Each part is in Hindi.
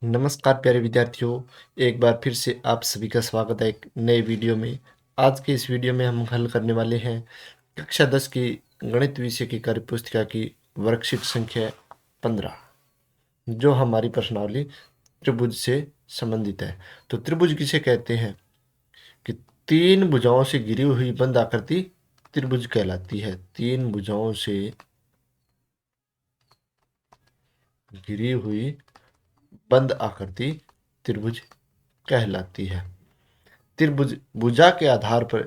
नमस्कार प्यारे विद्यार्थियों, एक बार फिर से आप सभी का स्वागत है एक नए वीडियो में। आज के इस वीडियो में हम हल करने वाले हैं कक्षा 10 की गणित विषय की कार्यपुस्तिका की वर्कशीट संख्या 15, जो हमारी प्रश्नावली त्रिभुज से संबंधित है। तो त्रिभुज किसे कहते हैं कि तीन भुजाओं से घिरी हुई बंद आकृति त्रिभुज कहलाती है। तीन भुजाओं से घिरी हुई बंद आकृति त्रिभुज कहलाती है। त्रिभुज भुजा के आधार पर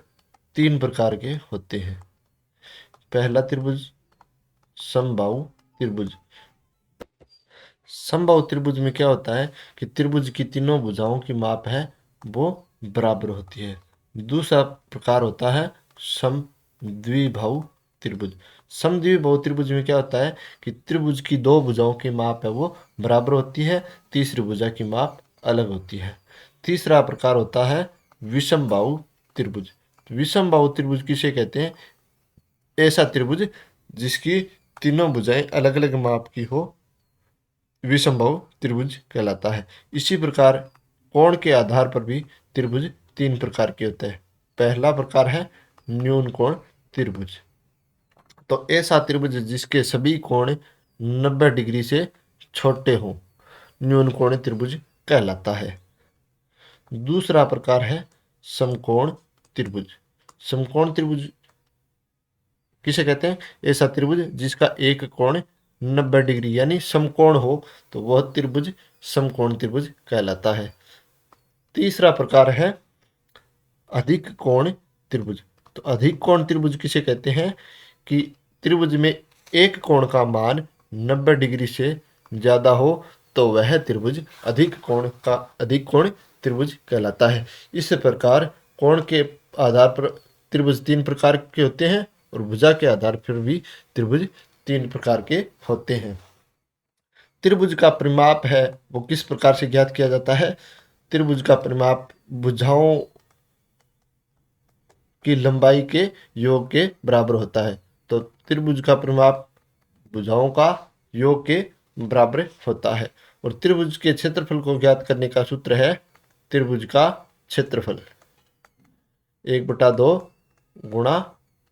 तीन प्रकार के होते हैं। पहला त्रिभुज समबाहु त्रिभुज। समबाहु त्रिभुज में क्या होता है कि त्रिभुज की तीनों भुजाओं की माप है वो बराबर होती है। दूसरा प्रकार होता है समद्विबाहु त्रिभुज। समद्विबाहु त्रिभुज में क्या होता है कि त्रिभुज की दो भुजाओं की माप है वो बराबर होती है, तीसरी भुजा की माप अलग होती है। तीसरा प्रकार होता है विषमबाहु त्रिभुज। विषमबाहु त्रिभुज किसे कहते हैं? ऐसा त्रिभुज जिसकी तीनों भुजाएं अलग अलग माप की हो विषमबाहु त्रिभुज कहलाता है। इसी प्रकार कोण के आधार पर भी त्रिभुज तीन प्रकार के होते हैं। पहला प्रकार है न्यून कोण त्रिभुज। तो ऐसा त्रिभुज जिसके सभी कोण 90 डिग्री से छोटे हों न्यून कोण त्रिभुज कहलाता है। दूसरा प्रकार है समकोण त्रिभुज। समकोण त्रिभुज किसे कहते हैं? ऐसा त्रिभुज जिसका एक कोण 90 डिग्री यानी समकोण हो तो वह त्रिभुज समकोण त्रिभुज कहलाता है। तीसरा प्रकार है अधिक कोण त्रिभुज। तो अधिक कोण त्रिभुज किसे कहते हैं कि त्रिभुज में एक कोण का मान 90 डिग्री से ज़्यादा हो तो वह त्रिभुज अधिक कोण त्रिभुज कहलाता है। इस प्रकार कोण के आधार पर त्रिभुज तीन प्रकार के होते हैं और भुजा के आधार पर भी त्रिभुज तीन प्रकार के होते हैं। त्रिभुज का परिमाप है वो किस प्रकार से ज्ञात किया जाता है? त्रिभुज का परिमाप भुजाओं की लंबाई के योग के बराबर होता है। तो त्रिभुज का परिमाप भुजाओं का योग के बराबर होता है। और त्रिभुज के क्षेत्रफल को ज्ञात करने का सूत्र है त्रिभुज का क्षेत्रफल 1/2 गुणा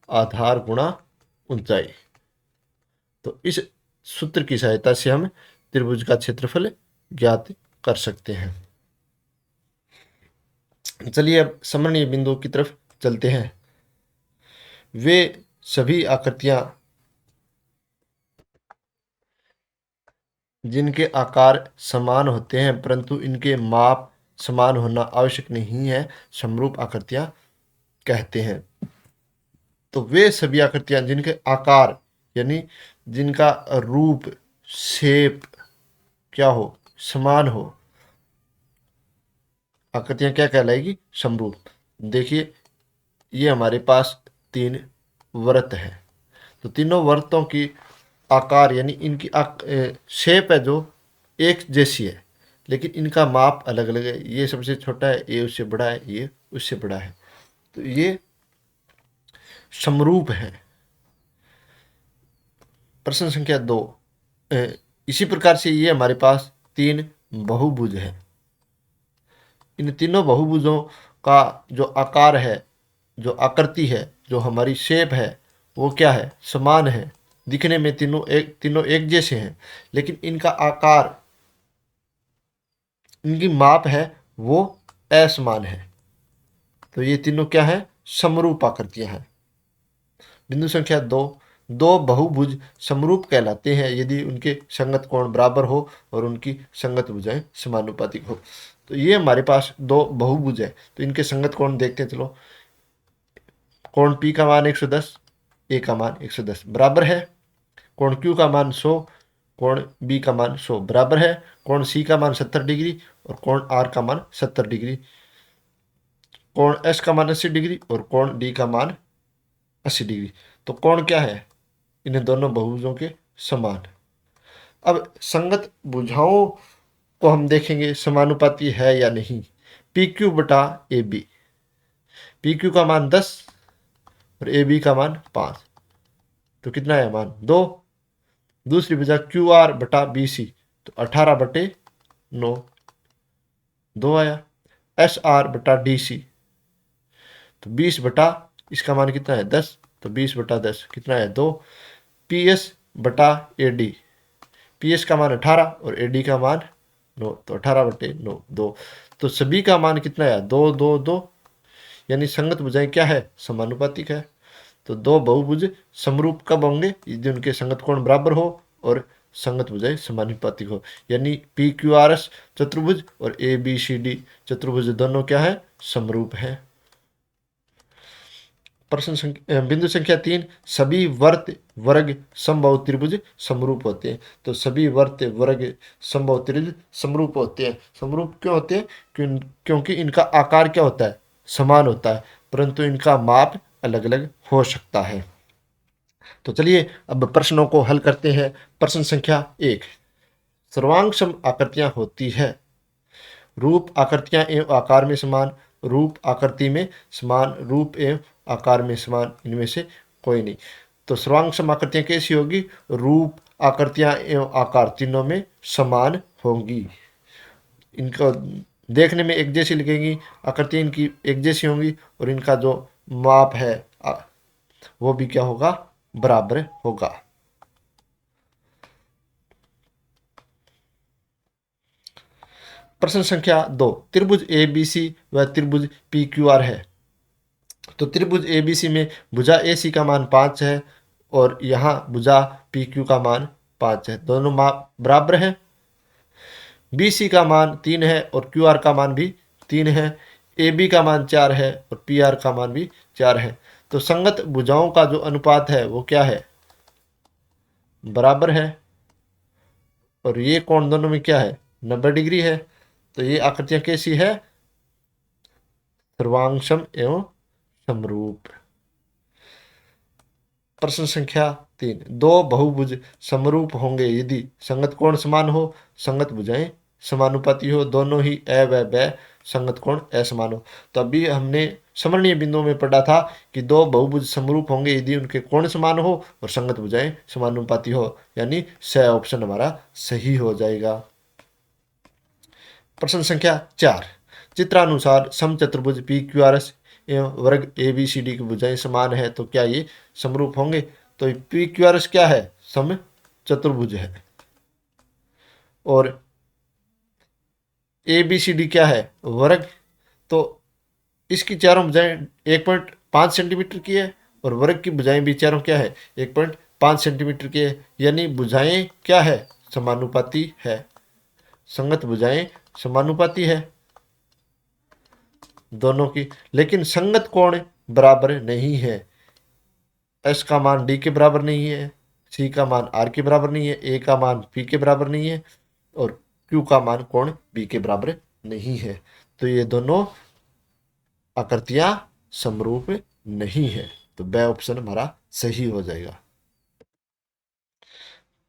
आधार गुणा ऊंचाई। तो इस सूत्र की सहायता से हम त्रिभुज का क्षेत्रफल ज्ञात कर सकते हैं। चलिए अब समरणीय बिंदुओं की तरफ चलते हैं। वे सभी आकृतियां जिनके आकार समान होते हैं परंतु इनके माप समान होना आवश्यक नहीं है समरूप आकृतियां कहते हैं। तो वे सभी आकृतियां जिनके आकार यानी जिनका रूप शेप क्या हो समान हो आकृतियां क्या कहलाएगी? समरूप। देखिए ये हमारे पास तीन वृत्त हैं। तो तीनों वृत्तों की आकार यानी इनकी शेप है जो एक जैसी है लेकिन इनका माप अलग अलग है। ये सबसे छोटा है, ये उससे बड़ा है, ये उससे बड़ा है। तो ये समरूप है। प्रश्न संख्या 2। इसी प्रकार से ये हमारे पास तीन बहुभुज है। इन तीनों बहुभुजों का जो आकार है जो आकृति है जो हमारी शेप है वो क्या है? समान है। दिखने में तीनों एक जैसे हैं लेकिन इनका आकार इनकी माप है वो असमान है। तो ये तीनों क्या है? समरूप आकृतियां हैं। बिंदु संख्या 2। दो बहुभुज समरूप कहलाते हैं यदि उनके संगत कोण बराबर हो और उनकी संगत भुजाएं समानुपातिक हो। तो ये हमारे पास दो बहुभुज है तो इनके संगत कोण देखते हैं। चलो, कोण P का मान 110, A का मान 110 बराबर है। कोण Q का मान 100, कोण B का मान 100 बराबर है। कोण C का मान 70 डिग्री और कोण R का मान 70 डिग्री। कोण S का मान 80 डिग्री और कोण D का मान 80 डिग्री। तो कोण क्या है? इन दोनों बहुभुजों के समान। अब संगत भुजाओं को हम देखेंगे समानुपाती है या नहीं। PQ बटा AB। PQ का मान 10 और AB का मान 5 तो कितना है मान 2। दूसरी भुजा QR बटा BC तो 18/5 9, 2 आया। एस आर बटा डी सी, तो 20 बटा इसका मान कितना है 10, तो 20 बटा 10 कितना है 2। पी एस बटा ए डी, पी एस का मान 18 और ए डी का मान 9, तो 18/9 2। तो सभी का मान कितना है 2 2 2, यानी संगत भुजाएं क्या है समानुपातिक है। तो दो बहुभुज समरूप कब होंगे यदि उनके संगत कोण बराबर हो और संगत भुजाएं समानुपातिक हो, यानी पी क्यू आर एस चतुर्भुज और ए बी सी डी चतुर्भुज दोनों क्या है समरूप है। प्रश्न संख्या बिंदु संख्या 3, सभी वर्त वर्ग समबाहु त्रिभुज समरूप होते हैं। तो सभी वर्त वर्ग समबाहु त्रिभुज समरूप होते हैं। समरूप क्यों होते हैं? क्योंकि इनका आकार क्या होता है समान होता है, परंतु इनका माप अलग अलग हो सकता है। तो चलिए अब प्रश्नों को हल करते हैं। प्रश्न संख्या 1, सर्वांग सम आकृतियां होती है। रूप आकृतियां एवं आकार में समान, रूप आकृति में समान, रूप एवं आकार में समान, इनमें से कोई नहीं। तो सर्वांग सम आकृतियां कैसी होगी? रूप आकृतियां एवं आकार तीनों में समान होंगी। इनको देखने में एक जैसी लगेंगी, आकृतियां इनकी एक जैसी होंगी और इनका जो माप है वो भी क्या होगा बराबर होगा। प्रश्न संख्या 2, त्रिभुज ए बी सी व त्रिभुज पी क्यू आर है। तो त्रिभुज ए बी सी में भुजा ए सी का मान 5 है और यहाँ भुजा पी क्यू का मान 5 है, दोनों माप बराबर है। बी सी का मान 3 है और क्यू आर का मान भी 3 है। ए बी का मान 4 है और पी आर का मान भी 4 है। तो संगत भुजाओं का जो अनुपात है वो क्या है बराबर है, और ये कोण दोनों में क्या है 90 डिग्री है। तो ये आकृतियां कैसी है सर्वांगसम एवं समरूप। प्रश्न संख्या 3, दो बहुभुज समरूप होंगे यदि संगत कोण समान हो, संगत भुजाएं समानुपाती हो, दोनों ही अ व ब संगत कोण असमान हो। तो अभी हमने समरणीय बिंदुओं में पढ़ा था कि दो बहुभुज समरूप होंगे यदि उनके कोण समान हो और संगत भुजाएं समानुपाती हो, यानी स ऑप्शन हमारा सही हो जाएगा। प्रश्न संख्या 4, चित्रानुसार समचतुर्भुज पी क्यू आर एस एवं वर्ग ए बी सी डी की भुजाएं समान है, तो क्या ये समरूप होंगे? तो पी क्यू आर एस क्या है सम चतुर्भुज है और ए बी सी डी क्या है वर्ग। तो इसकी चारों भुजाएं 1.5 सेंटीमीटर की है और वर्ग की भुजाएं भी चारों क्या है 1.5 सेंटीमीटर की है, यानी भुजाएं क्या है समानुपाती है, संगत भुजाएं समानुपाती है दोनों की। लेकिन संगत कोण बराबर नहीं है, एस का मान डी के बराबर नहीं है, सी का मान आर के बराबर नहीं है, ए का मान पी के बराबर नहीं है और क्यू का मान कोण बी के बराबर नहीं है। तो ये दोनों आकृतियां समरूप नहीं है, तो ब ऑप्शन हमारा सही हो जाएगा।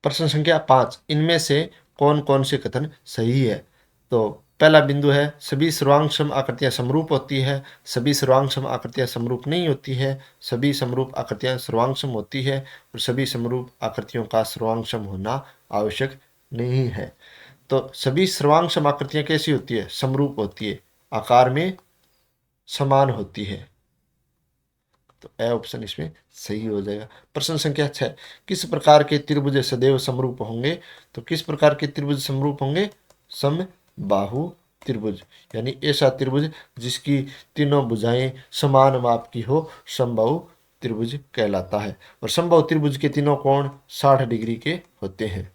प्रश्न संख्या 5, इनमें से कौन कौन से कथन सही है? तो पहला बिंदु है सभी सर्वांगसम आकृतियां समरूप होती है, सभी सर्वांगसम आकृतियां समरूप नहीं होती है, सभी समरूप आकृतियां सर्वांगसम होती है और सभी समरूप आकृतियों का सर्वांगसम होना आवश्यक नहीं है। तो सभी सर्वांगसम आकृतियां कैसी होती है समरूप होती है, आकार में समान होती है, तो ए ऑप्शन इसमें सही हो जाएगा। प्रश्न संख्या 6, किस प्रकार के त्रिभुज सदैव समरूप होंगे? तो किस प्रकार के त्रिभुज समरूप होंगे समबाहु त्रिभुज, यानी ऐसा त्रिभुज जिसकी तीनों भुजाएं समान माप की हो समबाहु त्रिभुज कहलाता है और समबाहु त्रिभुज के तीनों कोण 60 डिग्री के होते हैं।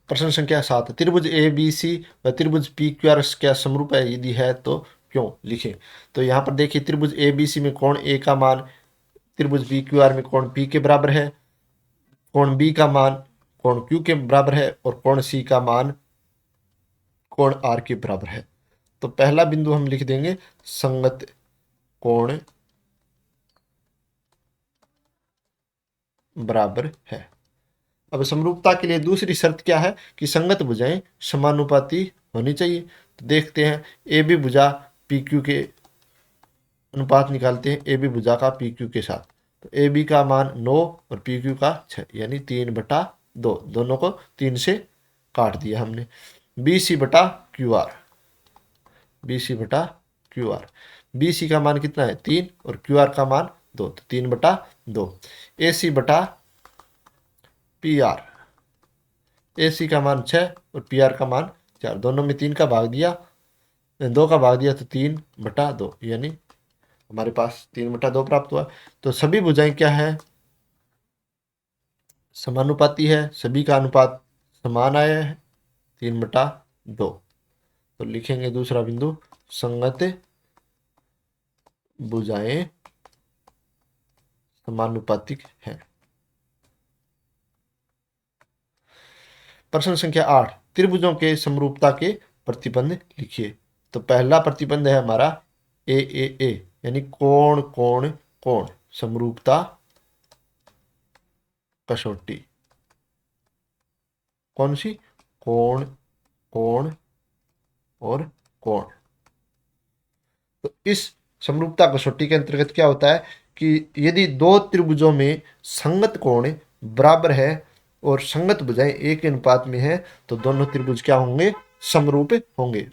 प्रश्न संख्या 7, त्रिभुज ए बी सी व त्रिभुज पी क्यू आर क्या समरूप है? यदि है तो क्यों? लिखें। तो यहाँ पर देखिए त्रिभुज ए बी सी में कोण ए का मान त्रिभुज पी क्यू आर में कोण पी के बराबर है, कोण बी का मान कोण क्यू के बराबर है और कोण सी का मान कोण आर के बराबर है। तो पहला बिंदु हम लिख देंगे संगत कोण बराबर है। अब समरूपता के लिए दूसरी शर्त क्या है कि संगत भुजाएं समानुपाती होनी चाहिए। तो देखते हैं ए बी भुजा पी क्यू के अनुपात निकालते हैं ए बी भुजा का पी क्यू के साथ। तो ए बी का मान 9 और पी क्यू का 6, यानी 3/2, दोनों को 3 से काट दिया हमने। बी सी बटा क्यू आर, बी सी बटा क्यू आर, बी सी का मान कितना है 3 और क्यू आर का मान 2, तो 3/2। ए सी बटा पी आर, ए सी का मान 6 और पी आर का मान 4, दोनों में 3 का भाग दिया, 2 का भाग दिया, तो 3/2, यानी हमारे पास 3/2 प्राप्त हुआ। तो सभी भुजाएं क्या है, समानुपाती है, सभी का अनुपात समान आया है 3/2। तो लिखेंगे दूसरा बिंदु, संगत भुजाएं समानुपातिक है। प्रश्न संख्या 8, त्रिभुजों के समरूपता के प्रतिबंध लिखिए। तो पहला प्रतिबंध है हमारा ए यानी कोण कोण कोण, समरूपता कसौटी। कौन सी, कोण कोण और कोण। तो इस समरूपता कसौटी के अंतर्गत क्या होता है कि यदि दो त्रिभुजों में संगत कोण बराबर है और संगत भुजाएं एक अनुपात में है, तो दोनों त्रिभुज क्या होंगे, समरूप होंगे।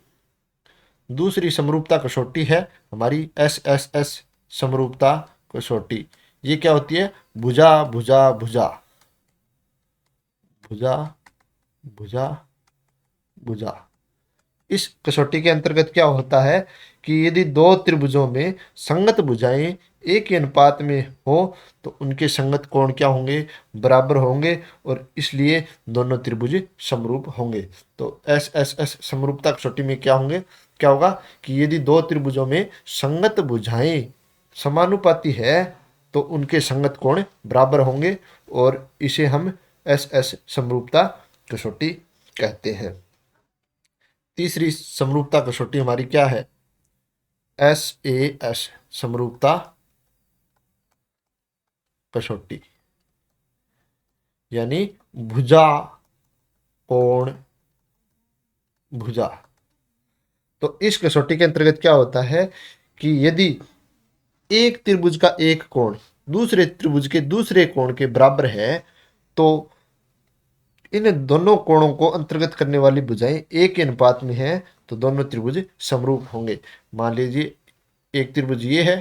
दूसरी समरूपता कसौटी है हमारी एस समरूपता कसौटी। ये क्या होती है, भुजा भुजा भुजा, भुजा भुजा भुजा। इस कसौटी के अंतर्गत क्या होता है कि यदि दो त्रिभुजों में संगत भुजाएं एक ही अनुपात में हो, तो उनके संगत कोण क्या होंगे, बराबर होंगे, और इसलिए दोनों त्रिभुज समरूप होंगे। तो एस समरूपता कसौटी में क्या होंगे, क्या होगा कि यदि दो त्रिभुजों में संगत भुजाएं समानुपाती है, तो उनके संगत कोण बराबर होंगे, और इसे हम एस समरूपता कसौटी कहते हैं। तीसरी समरूपता कसौटी हमारी क्या है, एस समरूपता कसौटी, यानी भुजा कोण भुजा। तो इस कसौटी के अंतर्गत क्या होता है कि यदि एक त्रिभुज का एक कोण दूसरे त्रिभुज के दूसरे कोण के बराबर है, तो इन दोनों कोणों को अंतर्गत करने वाली भुजाएं एक के अनुपात में है, तो दोनों त्रिभुज समरूप होंगे। मान लीजिए एक त्रिभुज ये है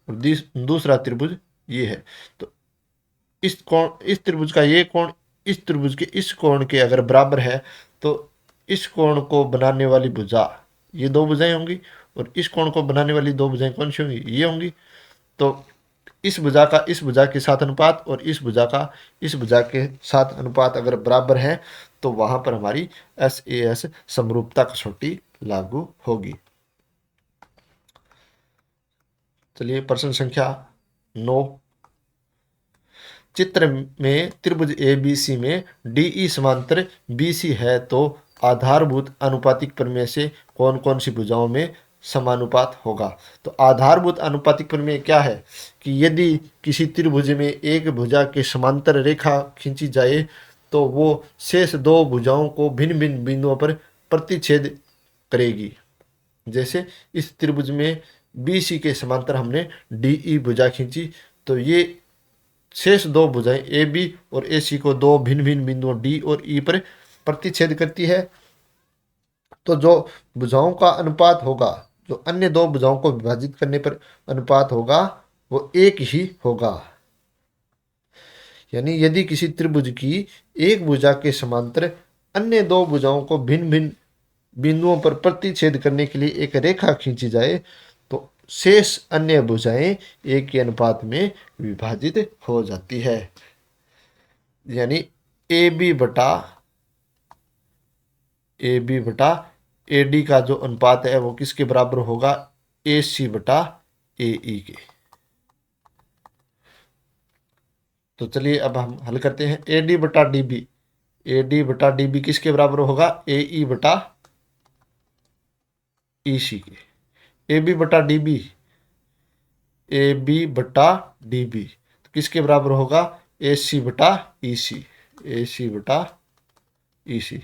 और दूसरा त्रिभुज ये है, तो इस त्रिभुज का ये कोण इस त्रिभुज के इस कोण के अगर बराबर है, तो इस कोण को बनाने वाली भुजा ये दो भुजाएं होंगी, और इस कोण को बनाने वाली दो भुजाएं कौन सी होंगी, ये होंगी। तो इस भुजा का इस भुजा के साथ अनुपात और इस भुजा का इस भुजा के साथ अनुपात अगर बराबर है, तो वहां पर हमारी एस समरूपता कसौटी लागू होगी। चलिए प्रश्न संख्या 9, चित्र में त्रिभुज ए बी सी में डीई समांतर बी सी है, तो आधारभूत अनुपातिक प्रमेय से कौन कौन सी भुजाओं में समानुपात होगा। तो आधारभूत अनुपातिक प्रमेय क्या है कि यदि किसी त्रिभुज में एक भुजा के समांतर रेखा खींची जाए, तो वो शेष दो भुजाओं को भिन्न भिन्न बिंदुओं पर प्रतिच्छेद करेगी। जैसे इस त्रिभुज में बी सी के समांतर हमने डीई भुजा खींची, तो ये शेष दो भुजाएं ए बी और ए सी को दो भिन्न भिन्न बिंदुओं डी और ई पर प्रतिच्छेद करती है। तो जो भुजाओं का अनुपात होगा, जो अन्य दो भुजाओं को विभाजित करने पर अनुपात होगा, वो एक ही होगा। यानी यदि किसी त्रिभुज की एक भुजा के समांतर अन्य दो भुजाओं को भिन्न भिन्न बिंदुओं पर प्रतिच्छेद करने के लिए एक रेखा खींची जाए, तो शेष अन्य भुजाएं एक के अनुपात में विभाजित हो जाती है। यानी ए बी बटा ए डी का जो अनुपात है वो किसके बराबर होगा, ए सी बटा ए ई के। तो चलिए अब हम हल करते हैं। ए डी बटा डी बी किसके बराबर होगा, ए ई बटा ई सी के। ए बी बटा डी बी तो किसके बराबर होगा, ए सी बटा ई सी।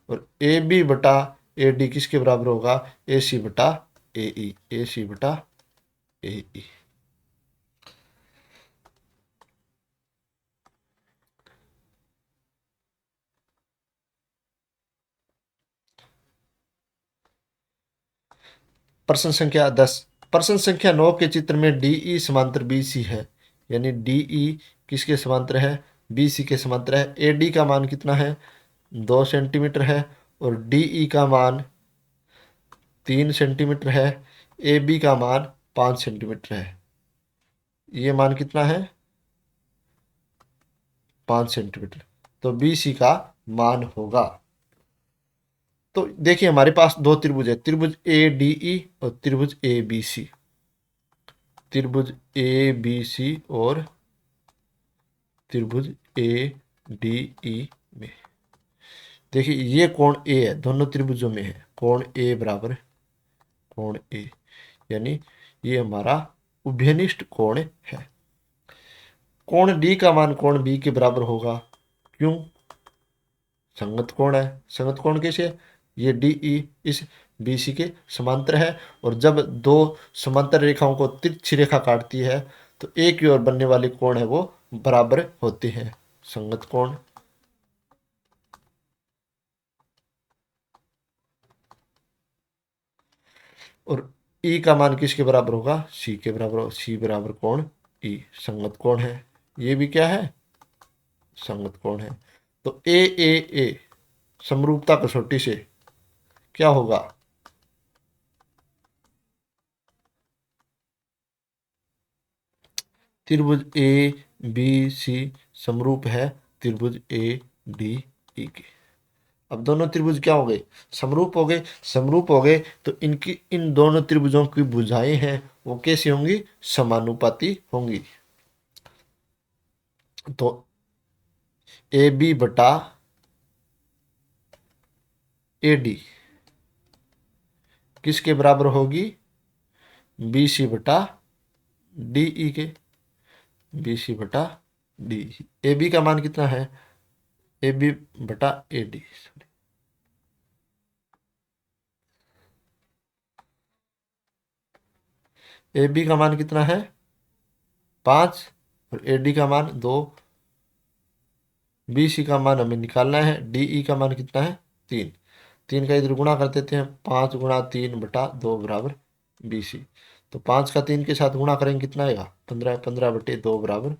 और ए बी बटा ए डी किसके बराबर होगा, ए सी बटा ए ई। प्रश्न संख्या 10। प्रश्न संख्या 9 के चित्र में डीई समांतर बीसी है, यानी डीई किसके समांतर है? बीसी के समांतर है। एडी का मान कितना है? 2 सेंटीमीटर है। और डीई का मान 3 सेंटीमीटर है। ए बी का मान 5 सेंटीमीटर है। ये मान कितना है? 5 सेंटीमीटर। तो बी सी का मान होगा। तो देखिए हमारे पास दो त्रिभुज है, त्रिभुज ए डी ई और त्रिभुज ए बी सी। त्रिभुज ए बी सी और त्रिभुज ए डी ई में देखिए ये कोण ए है, दोनों त्रिभुजों में है। कोण ए बराबर कोण ए, यानी ये हमारा उभयनिष्ठ कोण है। कोण डी का मान कोण बी के बराबर होगा। क्यों? संगत कोण है। संगत कोण कैसे है? ये डी ई इस बी सी के समांतर है, और जब दो समांतर रेखाओं को तिरछी रेखा काटती है तो एक की ओर बनने वाले कोण है वो बराबर होते हैं, संगत कोण। और ई का मान किसके बराबर होगा? सी के बराबर। सी बराबर कोण ई संगत कोण है। ये भी क्या है? संगत कोण है। तो ए समरूपता कसौटी से क्या होगा? त्रिभुज ए बी सी समरूप है त्रिभुज ए डी ई के। अब दोनों त्रिभुज क्या हो गए? समरूप हो गए। समरूप हो गए तो इनकी इन दोनों त्रिभुजों की भुजाएं हैं वो कैसी होंगी? समानुपाती होंगी। तो ए बी बटा ए डी किसके बराबर होगी? बी सी बटा डी ई के। बी सी बटा डी। ए बी का मान कितना है? ए बी बटा ए डी। ए बी का मान कितना है? 5 और ए डी का मान 2। बी सी का मान हमें निकालना है। डी ई का मान कितना है? 3। 3 का इधर गुणा कर देते हैं। 5 गुणा 3 बटा 2 बराबर बी सी। तो 5 का 3 के साथ गुणा करेंगे कितना आएगा? 15। 15 बटे 2 बराबर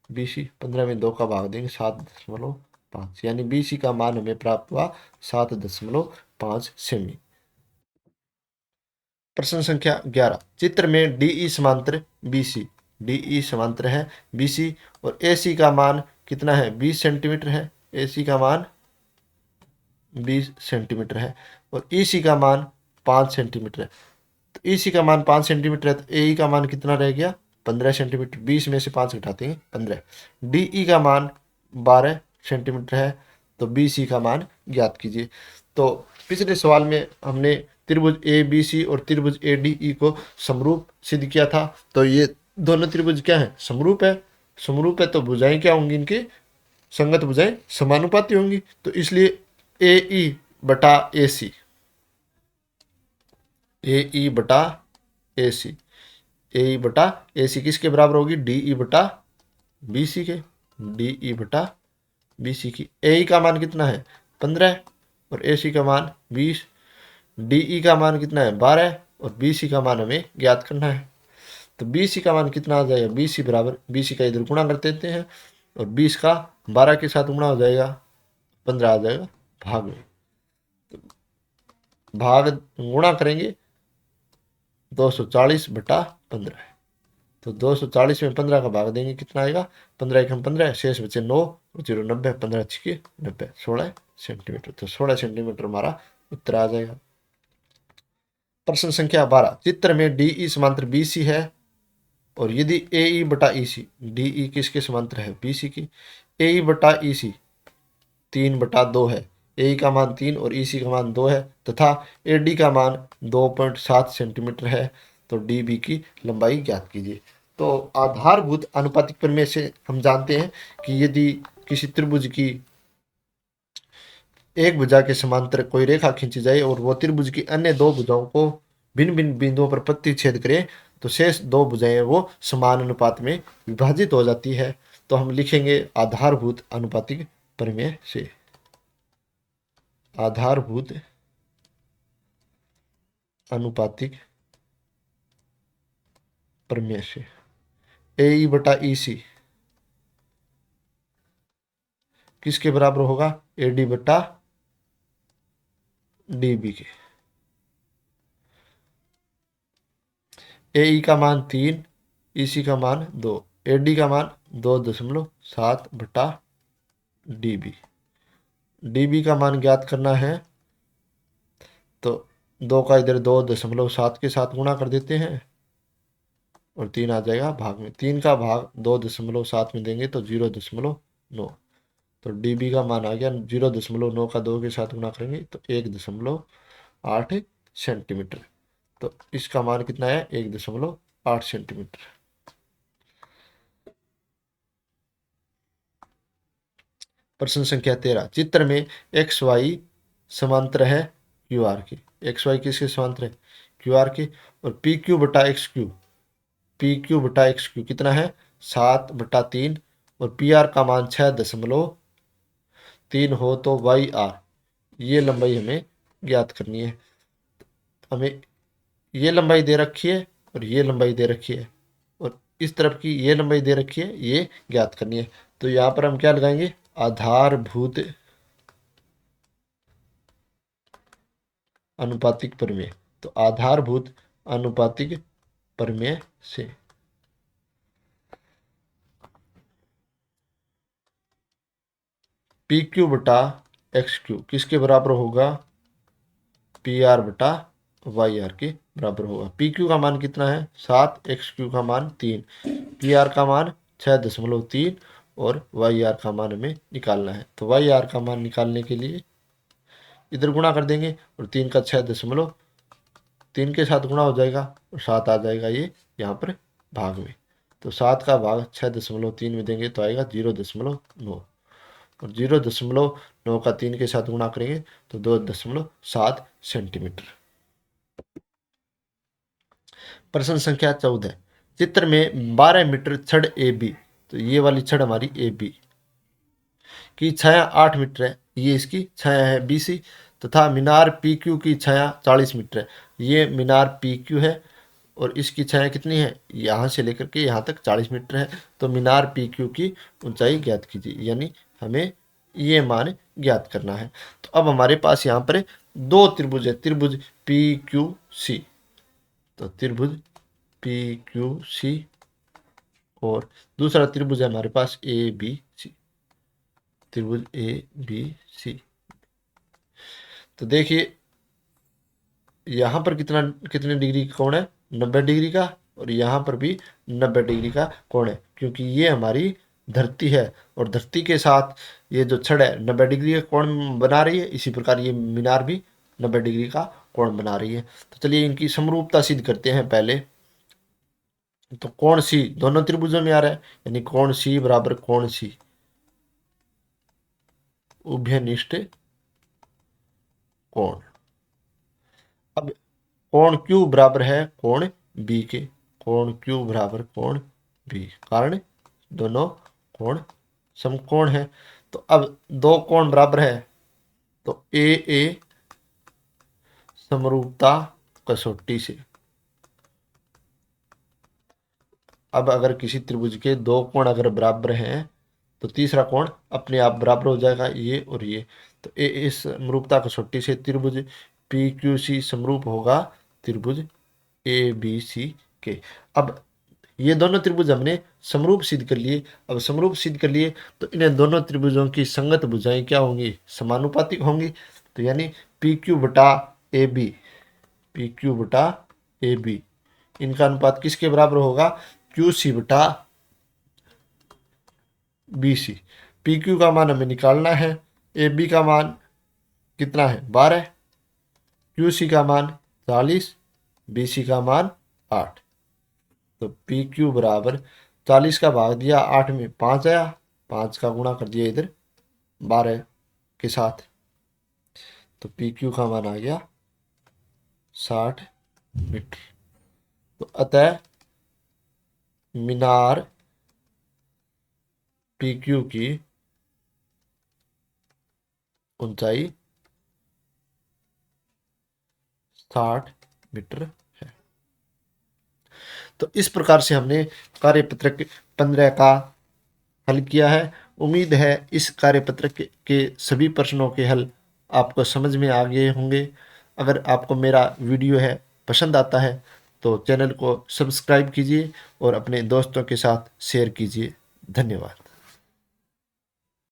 बी सी। 15 में 2 का भाग देंगे 7.5, यानी बी सी का मान हमें प्राप्त हुआ 7.5 सेमी। प्रश्न संख्या 11। चित्र में डीई समांतर बीसी। डीई समांतर है बीसी और एसी का मान कितना है? 20 सेंटीमीटर है। एसी का मान 20 सेंटीमीटर है और ईसी का मान 5 सेंटीमीटर है। तो ईसी का मान 5 सेंटीमीटर है तो एई का मान कितना रह गया? 15 सेंटीमीटर। 20 में से 5 घटाते हैं 15। डीई का मान 12 सेंटीमीटर है तो बीसी का मान ज्ञात कीजिए। तो पिछले सवाल में हमने त्रिभुज ए बी सी और त्रिभुज ए डी ई को समरूप सिद्ध किया था। तो ये दोनों त्रिभुज क्या है? समरूप है। समरूप है तो भुजाएं क्या होंगी? इनकी संगत भुजाएं समानुपाती होंगी। तो इसलिए ए ई बटा ए सी, ए ई बटा ए सी, ए ई बटा ए सी किसके बराबर होगी? डी ई बटा बी सी के। डी ई बटा बी सी की। ए ई का मान कितना है? 15 और ए सी का मान 20। डी ई का मान कितना है? 12 और बी सी का मान हमें ज्ञात करना है। तो बी सी का मान कितना आ जाएगा? बी सी बराबर बी सी का इधर गुणा कर देते हैं और 20 का 12 के साथ गुणा हो जाएगा, 15 आ जाएगा भाग में। तो भाग गुणा करेंगे 240 बटा 15 है। तो 240 में 15 का भाग देंगे कितना आएगा? 15 एकम 15, शेष बचे 9 और 0 90, 15 छिके 90, 16 सेंटीमीटर। तो 16 सेंटीमीटर हमारा उत्तर आ जाएगा। प्रश्न संख्या 12। चित्र में डीई समांतर बीसी है और यदि ए ई बटा ई सी, डी ई किसके समांतर है? बी सी की। ए ई बटा ई सी 3 बटा 2 है। ए ई का मान 3 और ई सी का मान 2 है तथा ए डी का मान 2.7 सेंटीमीटर है। तो डी बी की लंबाई ज्ञात कीजिए। तो आधारभूत अनुपातिक प्रमेय से हम जानते हैं कि यदि किसी त्रिभुज की एक भुजा के समांतर कोई रेखा खींची जाए और वो त्रिभुज की अन्य दो भुजाओं को भिन्न भिन्न बिंदुओं पर प्रतिच्छेद करे तो शेष दो भुजाएं वो समान अनुपात में विभाजित हो जाती है। तो हम लिखेंगे आधारभूत अनुपातिक प्रमेय से। आधारभूत अनुपातिक प्रमेय से। ए ई बटा ई सी किसके बराबर होगा? ए डी बटा डी बी के। ए ई का मान 3, ई सी का मान 2, ए डी का मान 2.7 बटा डी बी। डी बी का मान ज्ञात करना है तो 2 का इधर 2.7 के साथ गुणा कर देते हैं और 3 आ जाएगा भाग में। 3 का भाग 2.7 में देंगे तो 0.9। तो डी बी का मान आ गया 0.9 का 2 के साथ गुणा करेंगे तो 1.8 सेंटीमीटर। तो इसका मान कितना है? 1.8 सेंटीमीटर। प्रश्न संख्या 13, चित्र में एक्स वाई समांतर है क्यू आर के। एक्स वाई किसके समांतर है? क्यू आर के। और पी क्यू बटा एक्स क्यू, पी क्यू बटा एक्स क्यू कितना है? 7/3। और पी आर का मान 6.3 हो तो वाई आर, ये लंबाई हमें ज्ञात करनी है। हमें ये लंबाई दे रखी है और ये लंबाई दे रखी है और इस तरफ की ये लंबाई दे रखी है, ये ज्ञात करनी है। तो यहाँ पर हम क्या लगाएंगे? आधारभूत अनुपातिक प्रमेय। तो आधारभूत अनुपातिक प्रमेय से पी क्यू बटा एक्स क्यू किसके बराबर होगा? पी आर बटा वाई आर के बराबर होगा। पी क्यू का मान कितना है? 7, एक्स क्यू का मान 3, पी आर का मान 6.3 और वाई आर का मान हमें निकालना है। तो वाई आर का मान निकालने के लिए इधर गुणा कर देंगे और 3 का 6.3 के साथ गुणा हो जाएगा और 7 आ जाएगा ये यहाँ पर भाग में। तो 7 का भाग 6.3 में देंगे तो आएगा 0.9 और 0.9 का 3 के साथ गुणा करेंगे तो 2.7 सेंटीमीटर। प्रश्न संख्या 14, चित्र में 12 मीटर छड़ ए बी, तो ये वाली छड़ हमारी ए बी की छाया 8 मीटर है, ये इसकी छाया है बी सी, तथा मीनार पी क्यू की छाया 40 मीटर है, ये मीनार पी क्यू है और इसकी छाया कितनी है? यहाँ से लेकर के यहाँ तक 40 मीटर है। तो मीनार पी क्यू की ऊंचाई ज्ञात कीजिए, यानी हमें ये मान ज्ञात करना है। तो अब हमारे पास यहाँ पर 2 त्रिभुज है, त्रिभुज पी क्यू सी। तो त्रिभुज पी क्यू सी और दूसरा त्रिभुज है हमारे पास ए बी सी, त्रिभुज ए बी सी। तो देखिए यहाँ पर कितने डिग्री का कोण है? 90 डिग्री का। और यहाँ पर भी 90 डिग्री का कोण है, क्योंकि ये हमारी धरती है और धरती के साथ ये जो छड़ है 90 डिग्री का कोण बना रही है। इसी प्रकार ये मीनार भी 90 डिग्री का कोण बना रही है। तो चलिए इनकी समरूपता सिद्ध करते हैं पहले। तो कोण सी दोनों त्रिभुजों में आ रहा है, यानी कोण सी बराबर कोण सी उभयनिष्ठ कोण। अब कोण क्यू बराबर है कोण बी के, कोण क्यू बराबर कोण बी, कारण दोनों कोण समकोण है। तो अब दो कोण बराबर है तो ए समरूपता कसौटी से। अब अगर किसी त्रिभुज के दो कोण अगर बराबर हैं तो तीसरा कोण अपने आप बराबर हो जाएगा, ये और ये। तो ए इस समरूपता कसौटी से त्रिभुज पी क्यू सी समरूप होगा त्रिभुज ए बी सी के। अब ये दोनों त्रिभुज हमने समरूप सिद्ध कर लिए। अब समरूप सिद्ध कर लिए तो इन्हें दोनों त्रिभुजों की संगत भुजाएं क्या होंगी? समानुपातिक होंगी। तो यानी पी क्यू बटा ए बी, पी क्यू बटा ए बी, इनका अनुपात किसके बराबर होगा? क्यू सी बटा बी सी। पी क्यू का मान हमें निकालना है, ए बी का मान कितना है? 12, क्यू सी का मान 40, बी सी का मान 8। तो पी क्यू बराबर 40 का भाग दिया 8 में 5 आया, 5 का गुणा कर दिया इधर 12 के साथ, तो पी क्यू का मान आ गया 60 मीटर। तो अतः मीनार पी क्यू की ऊंचाई 60 मीटर है। तो इस प्रकार से हमने कार्यपत्रक 15 का हल किया है। उम्मीद है इस कार्यपत्रक के सभी प्रश्नों के हल आपको समझ में आ गए होंगे। अगर आपको मेरा वीडियो है पसंद आता है तो चैनल को सब्सक्राइब कीजिए और अपने दोस्तों के साथ शेयर कीजिए। धन्यवाद।